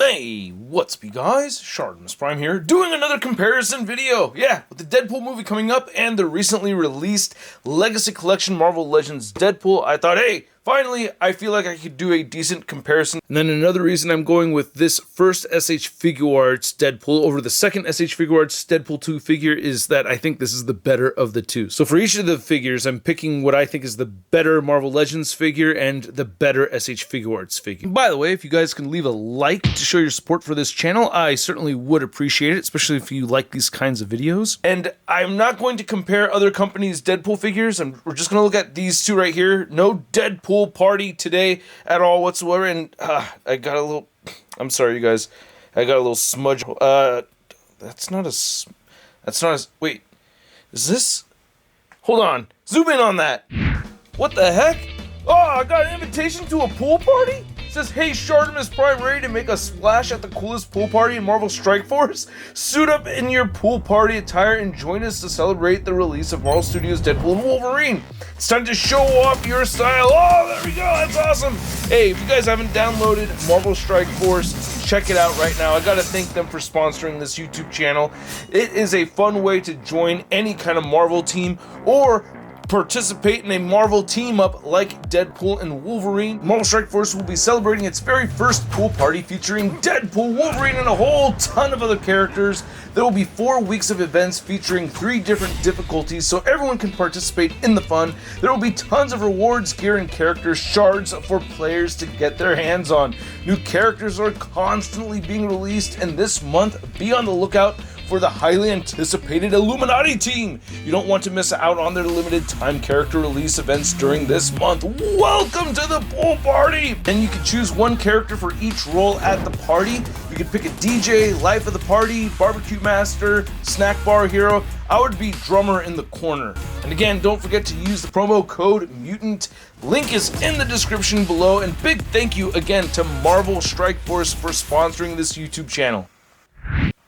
Hey, what's up, you guys? ShartimusPrime here, doing another comparison video. Yeah, with the Deadpool movie coming up and the recently released Legacy Collection Marvel Legends Deadpool, I thought, hey, finally, I feel like I could do a decent comparison. And then another reason I'm going with this first SH Figuarts Deadpool over the second SH Figuarts Deadpool 2 figure is that I think this is the better of the two. So for each of the figures, I'm picking what I think is the better Marvel Legends figure and the better SH Figuarts figure. By the way, if you guys can leave a like to show your support for this channel, I certainly would appreciate it, especially if you like these kinds of videos. And I'm not going to compare other companies' Deadpool figures. We're just going to look at these two right here. No Deadpool party today at all whatsoever, and I got a little, I'm sorry you guys, I got a little smudge. Wait, is this, hold on, zoom in on that. What the heck? Oh, I got an invitation to a pool party? It says, hey, ShartimusPrime, ready to make a splash at the coolest pool party in Marvel Strike Force? Suit up in your pool party attire and join us to celebrate the release of Marvel Studios' Deadpool and Wolverine. It's time to show off your style. Oh, there we go, that's awesome. Hey, if you guys haven't downloaded Marvel Strike Force, check it out right now. I gotta thank them for sponsoring this YouTube channel. It is a fun way to join any kind of Marvel team or participate in a Marvel team-up like Deadpool and Wolverine. Marvel Strike Force will be celebrating its very first pool party featuring Deadpool, Wolverine, and a whole ton of other characters. There will be 4 weeks of events featuring 3 different difficulties so everyone can participate in the fun. There will be tons of rewards, gear, and character shards for players to get their hands on. New characters are constantly being released, and this month, be on the lookout for the highly anticipated Illuminati team. You don't want to miss out on their limited time character release events during this month. Welcome to the pool party! And you can choose one character for each role at the party. You can pick a DJ, life of the party, barbecue master, snack bar hero. I would be drummer in the corner. And again, don't forget to use the promo code MUTANT. Link is in the description below. And big thank you again to Marvel Strike Force for sponsoring this YouTube channel.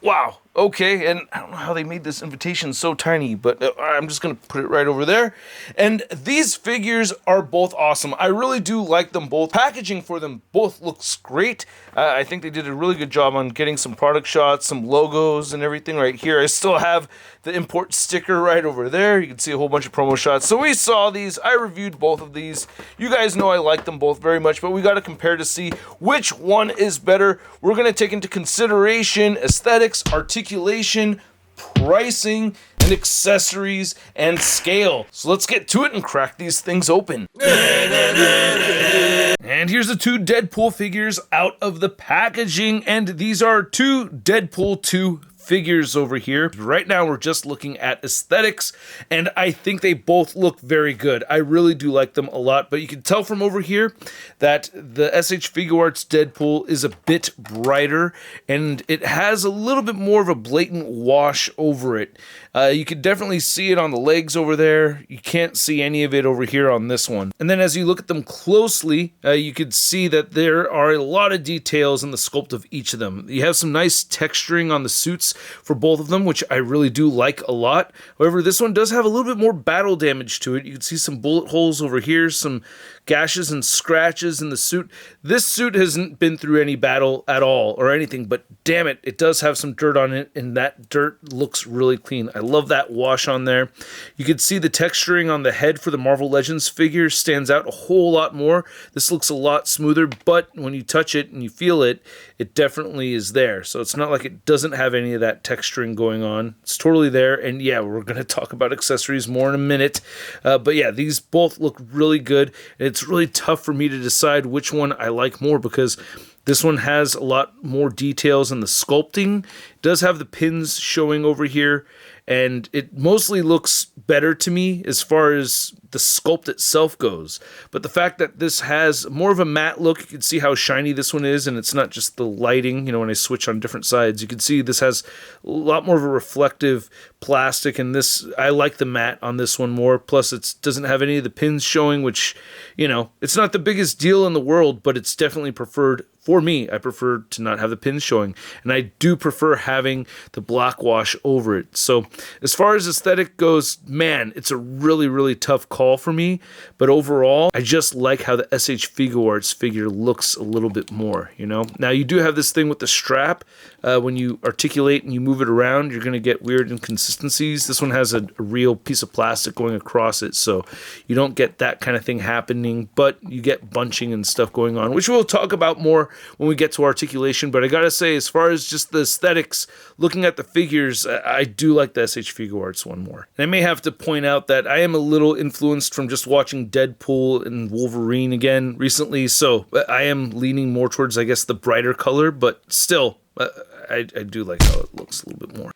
Wow, okay, and I don't know how they made this invitation so tiny, but I'm just going to put it right over there. And these figures are both awesome. I really do like them both. Packaging for them both looks great. I think they did a really good job on getting some product shots, some logos and everything right here. I still have the import sticker right over there. You can see a whole bunch of promo shots. So we saw these. I reviewed both of these. You guys know I like them both very much, but we got to compare to see which one is better. We're going to take into consideration aesthetics, articulation, pricing, and accessories, and scale. So let's get to it and crack these things open. And here's the 2 Deadpool figures out of the packaging, and these are 2 Deadpool 2 figures over here. Right now we're just looking at aesthetics, and I think they both look very good. I really do like them a lot, but you can tell from over here that the SH Figuarts Deadpool is a bit brighter, and it has a little bit more of a blatant wash over it. You can definitely see it on the legs over there. You can't see any of it over here on this one. And then as you look at them closely, you can see that there are a lot of details in the sculpt of each of them. You have some nice texturing on the suits for both of them, which I really do like a lot. However, this one does have a little bit more battle damage to it. You can see some bullet holes over here, some gashes and scratches in the suit. This suit hasn't been through any battle at all or anything, but damn it, it does have some dirt on it, and that dirt looks really clean. I love that wash on there. You can see the texturing on the head for the Marvel Legends figure stands out a whole lot more. This looks a lot smoother, but when you touch it and you feel it, it definitely is there. So it's not like it doesn't have any of that texturing going on. It's totally there, and yeah, we're going to talk about accessories more in a minute. But yeah, these both look really good, and it's really tough for me to decide which one I like more because this one has a lot more details in the sculpting. It does have the pins showing over here, and it mostly looks better to me as far as the sculpt itself goes. But the fact that this has more of a matte look, you can see how shiny this one is, and it's not just the lighting, you know, when I switch on different sides. You can see this has a lot more of a reflective plastic, and this, I like the matte on this one more. Plus, it doesn't have any of the pins showing, which, you know, it's not the biggest deal in the world, but it's definitely preferred for me, I prefer to not have the pins showing, and I do prefer having the black wash over it. So as far as aesthetic goes, man, it's a really, really tough call for me, but overall, I just like how the SH Figuarts figure looks a little bit more, you know? Now, you do have this thing with the strap. When you articulate and you move it around, you're going to get weird inconsistencies. This one has a real piece of plastic going across it, so you don't get that kind of thing happening, but you get bunching and stuff going on, which we'll talk about more when we get to articulation. But I gotta say, as far as just the aesthetics, looking at the figures, I do like the SH Figuarts one more. And I may have to point out that I am a little influenced from just watching Deadpool and Wolverine again recently, so I am leaning more towards, I guess, the brighter color, but still, I do like how it looks a little bit more.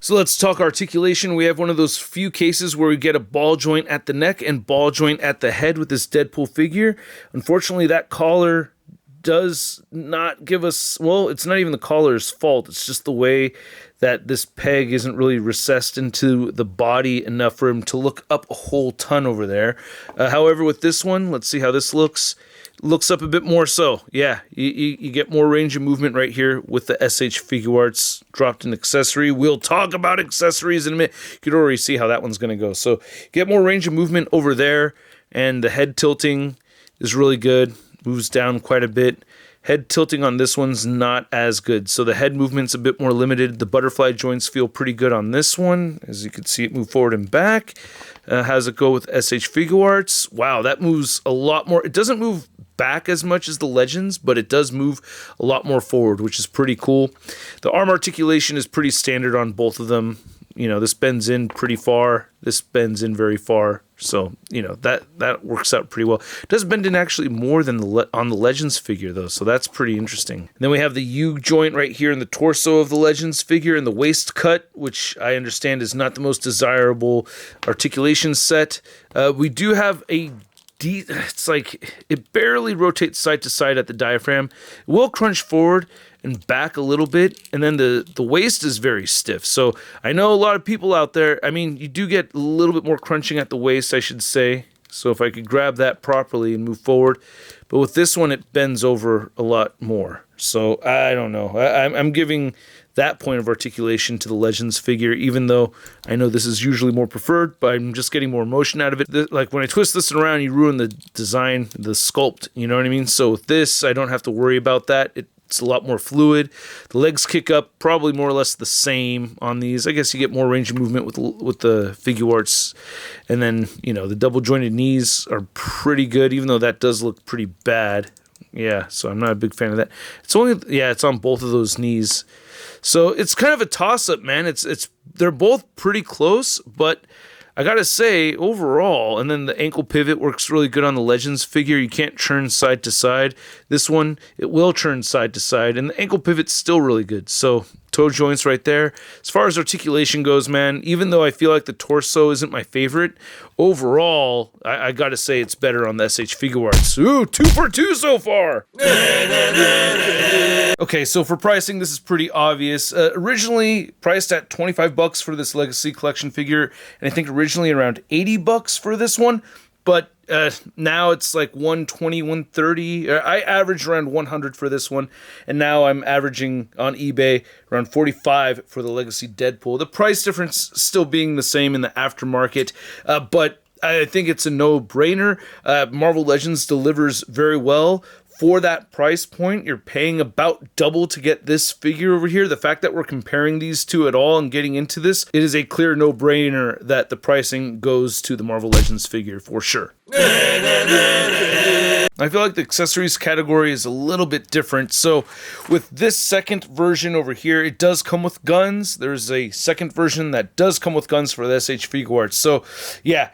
So let's talk articulation. We have one of those few cases where we get a ball joint at the neck and ball joint at the head with this Deadpool figure. Unfortunately, that collar does not give us, well, it's not even the collar's fault. It's just the way that this peg isn't really recessed into the body enough for him to look up a whole ton over there. However, with this one, let's see how this looks. Looks up a bit more so. Yeah, you get more range of movement right here with the SH Figuarts dropped in accessory. We'll talk about accessories in a minute. You can already see how that one's going to go. So get more range of movement over there, and the head tilting is really good. Moves down quite a bit. Head tilting on this one's not as good, so the head movement's a bit more limited. The butterfly joints feel pretty good on this one, as you can see it move forward and back. How does it go with SH Figuarts? Wow, that moves a lot more. It doesn't move back as much as the Legends, but it does move a lot more forward, which is pretty cool. The arm articulation is pretty standard on both of them. You know, this bends in pretty far, this bends in very far, so, you know, that works out pretty well. It does bend in actually more than on the Legends figure, though, so that's pretty interesting. And then we have the U joint right here in the torso of the Legends figure, and the waist cut, which I understand is not the most desirable articulation set. We do have it's like it barely rotates side to side at the diaphragm. It will crunch forward and back a little bit, and then the waist is very stiff. So I know a lot of people out there, I mean, you do get a little bit more crunching at the waist, I should say. So if I could grab that properly and move forward. But with this one, it bends over a lot more. So I don't know. I'm giving that point of articulation to the Legends figure, even though I know this is usually more preferred, but I'm just getting more motion out of it. Like when I twist this around, you ruin the design, the sculpt, you know what I mean? So with this, I don't have to worry about that. It's a lot more fluid. The legs kick up probably more or less the same on these. I guess you get more range of movement with the Figuarts. And then, you know, the double jointed knees are pretty good, even though that does look pretty bad. Yeah, so I'm not a big fan of that. It's on both of those knees. So it's kind of a toss-up, man. They're both pretty close, but I gotta say, overall, and then the ankle pivot works really good on the Legends figure. You can't turn side to side. This one, it will turn side to side, and the ankle pivot's still really good. So toe joints right there. As far as articulation goes, man, even though I feel like the torso isn't my favorite, overall, I gotta say it's better on the SH Figuarts. Ooh, 2 for 2 so far! Okay, so for pricing, this is pretty obvious. Originally priced at $25 for this Legacy Collection figure, and I think originally around $80 for this one, but now it's like $120, $130. I averaged around $100 for this one, and now I'm averaging on eBay around $45 for the Legacy Deadpool. The price difference still being the same in the aftermarket, but I think it's a no-brainer. Marvel Legends delivers very well. For that price point, you're paying about double to get this figure over here. The fact that we're comparing these two at all and getting into this, it is a clear no-brainer that the pricing goes to the Marvel Legends figure for sure. I feel like the accessories category is a little bit different. So with this second version over here, it does come with guns. There's a second version that does come with guns for the SH Figuarts. So yeah,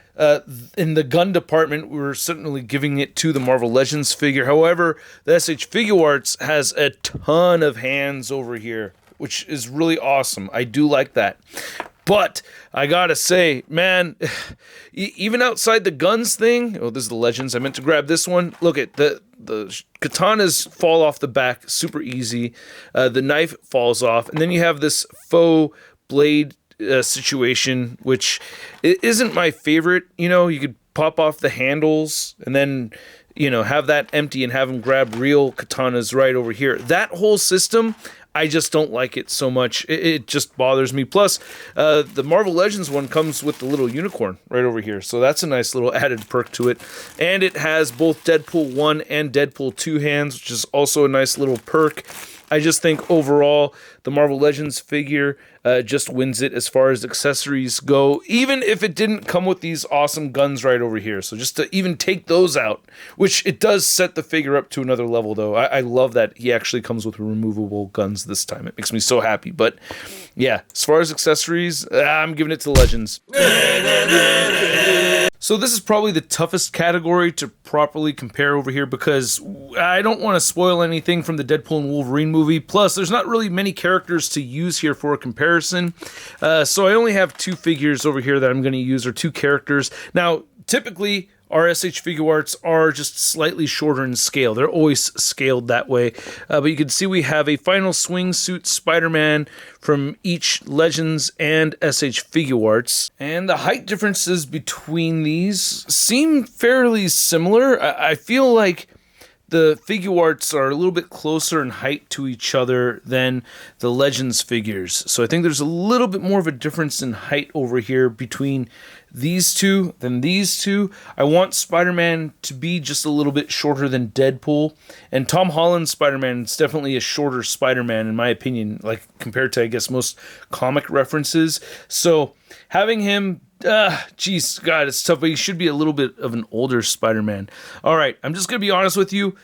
in the gun department, we're certainly giving it to the Marvel Legends figure. However, the SH Figuarts has a ton of hands over here, which is really awesome. I do like that. But I gotta say, man, even outside the guns thing, oh, this is the Legends. I meant to grab this one. Look at the katanas fall off the back super easy. The knife falls off, and then you have this faux blade situation, which isn't my favorite. You know, you could pop off the handles, and then you know, have that empty and have him grab real katanas right over here. That whole system, I just don't like it so much. It just bothers me. Plus, the Marvel Legends one comes with the little unicorn right over here. So that's a nice little added perk to it. And it has both Deadpool 1 and Deadpool 2 hands, which is also a nice little perk. I just think overall, the Marvel Legends figure just wins it as far as accessories go, even if it didn't come with these awesome guns right over here. So just to even take those out, which it does set the figure up to another level, though. I love that he actually comes with removable guns this time. It makes me so happy. But yeah, as far as accessories, I'm giving it to Legends. So this is probably the toughest category to properly compare over here because I don't want to spoil anything from the Deadpool and Wolverine movie. Plus, there's not really many characters to use here for a comparison. So I only have 2 figures over here that I'm going to use, or 2 characters. Now, typically, our SH Figuarts are just slightly shorter in scale. They're always scaled that way. But you can see we have a Final Swing Suit Spider-Man from each Legends and SH Figuarts. And the height differences between these seem fairly similar. I feel like the Figuarts are a little bit closer in height to each other than the Legends figures. So I think there's a little bit more of a difference in height over here between these two than these two. I want Spider-Man to be just a little bit shorter than Deadpool. And Tom Holland's Spider-Man is definitely a shorter Spider-Man, in my opinion, like compared to, I guess, most comic references. So having him, geez, God, it's tough, but he should be a little bit of an older Spider-Man. All right, I'm just going to be honest with you.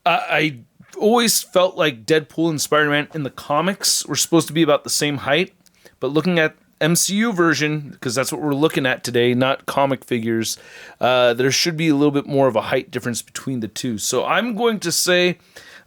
I always felt like Deadpool and Spider-Man in the comics were supposed to be about the same height, but looking at MCU version, because that's what we're looking at today, not comic figures, there should be a little bit more of a height difference between the two. So I'm going to say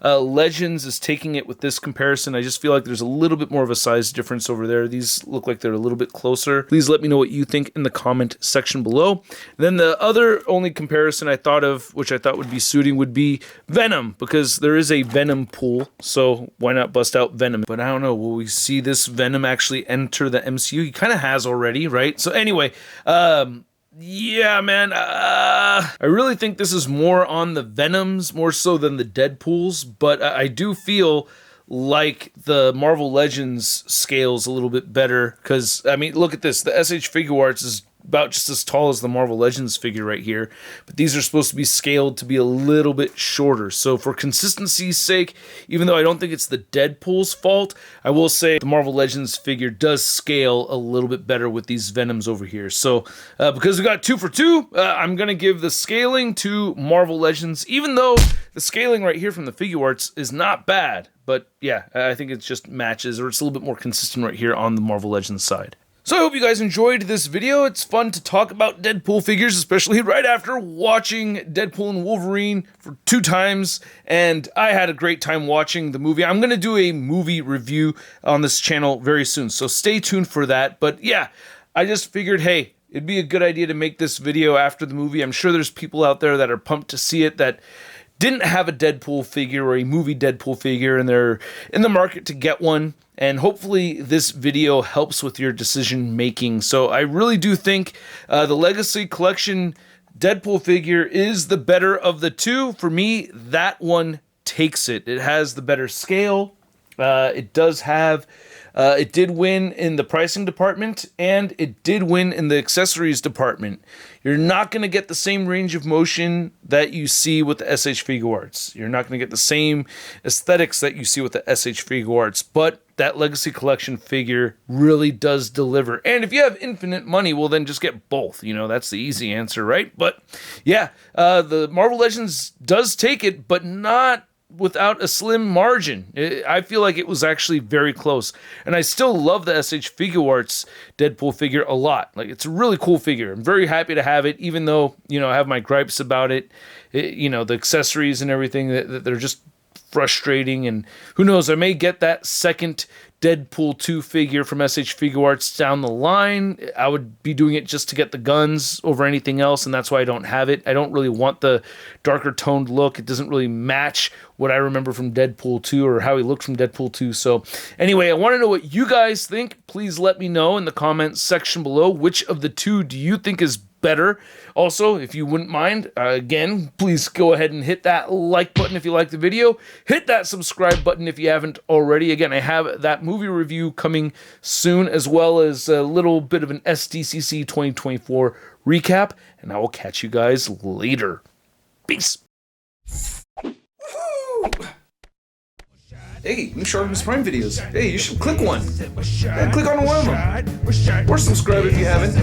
Legends is taking it with this comparison. I just feel like there's a little bit more of a size difference over there. These look like they're a little bit closer. Please let me know what you think in the comment section below. And then the other only comparison I thought of, which I thought would be suiting, would be Venom, because there is a Venom pool, so why not bust out Venom? But I don't know, will we see this Venom actually enter the MCU? He kind of has already, right? So anyway, yeah, man, I really think this is more on the Venoms, more so than the Deadpools, but I do feel like the Marvel Legends scales a little bit better, because, I mean, look at this, the SH Figuarts is about just as tall as the Marvel Legends figure right here, but these are supposed to be scaled to be a little bit shorter. So for consistency's sake, even though I don't think it's the Deadpool's fault, I will say the Marvel Legends figure does scale a little bit better with these Venoms over here. So because we got 2 for 2, I'm going to give the scaling to Marvel Legends, even though the scaling right here from the Figuarts is not bad. But yeah, I think it just matches, or it's a little bit more consistent right here on the Marvel Legends side. So I hope you guys enjoyed this video. It's fun to talk about Deadpool figures, especially right after watching Deadpool and Wolverine for 2 times, and I had a great time watching the movie. I'm going to do a movie review on this channel very soon, so stay tuned for that. But yeah, I just figured, hey, it'd be a good idea to make this video after the movie. I'm sure there's people out there that are pumped to see it that didn't have a Deadpool figure or a movie Deadpool figure, and they're in the market to get one. And hopefully this video helps with your decision making. So I really do think the Legacy Collection Deadpool figure is the better of the 2. For me, that one takes it. It has the better scale. It does have... it did win in the pricing department, and it did win in the accessories department. You're not going to get the same range of motion that you see with the SH Figuarts. You're not going to get the same aesthetics that you see with the SH Figuarts, but that Legacy Collection figure really does deliver. And if you have infinite money, well, then just get both. You know, that's the easy answer, right? But yeah, the Marvel Legends does take it, but not without a slim margin. I feel like it was actually very close. And I still love the SH Figuarts Deadpool figure a lot. Like, it's a really cool figure. I'm very happy to have it, even though, you know, I have my gripes about it. You know, the accessories and everything, that they're just frustrating. And who knows, I may get that second Deadpool 2 figure from SH Figuarts down the line. I would be doing it just to get the guns over anything else, and that's why I don't have it. I don't really want the darker toned look. It doesn't really match what I remember from Deadpool 2 or how he looked from Deadpool 2. So anyway, I want to know what you guys think. Please let me know in the comments section below. Which of the 2 do you think is better. Also, if you wouldn't mind, again, please go ahead and hit that like button if you like the video. Hit that subscribe button if you haven't already. Again, I have that movie review coming soon, as well as a little bit of an SDCC 2024 recap, and I will catch you guys later. Peace. Hey, new ShartimusPrime videos. Hey, you should click one. Yeah, click on one of them. Or subscribe if you haven't.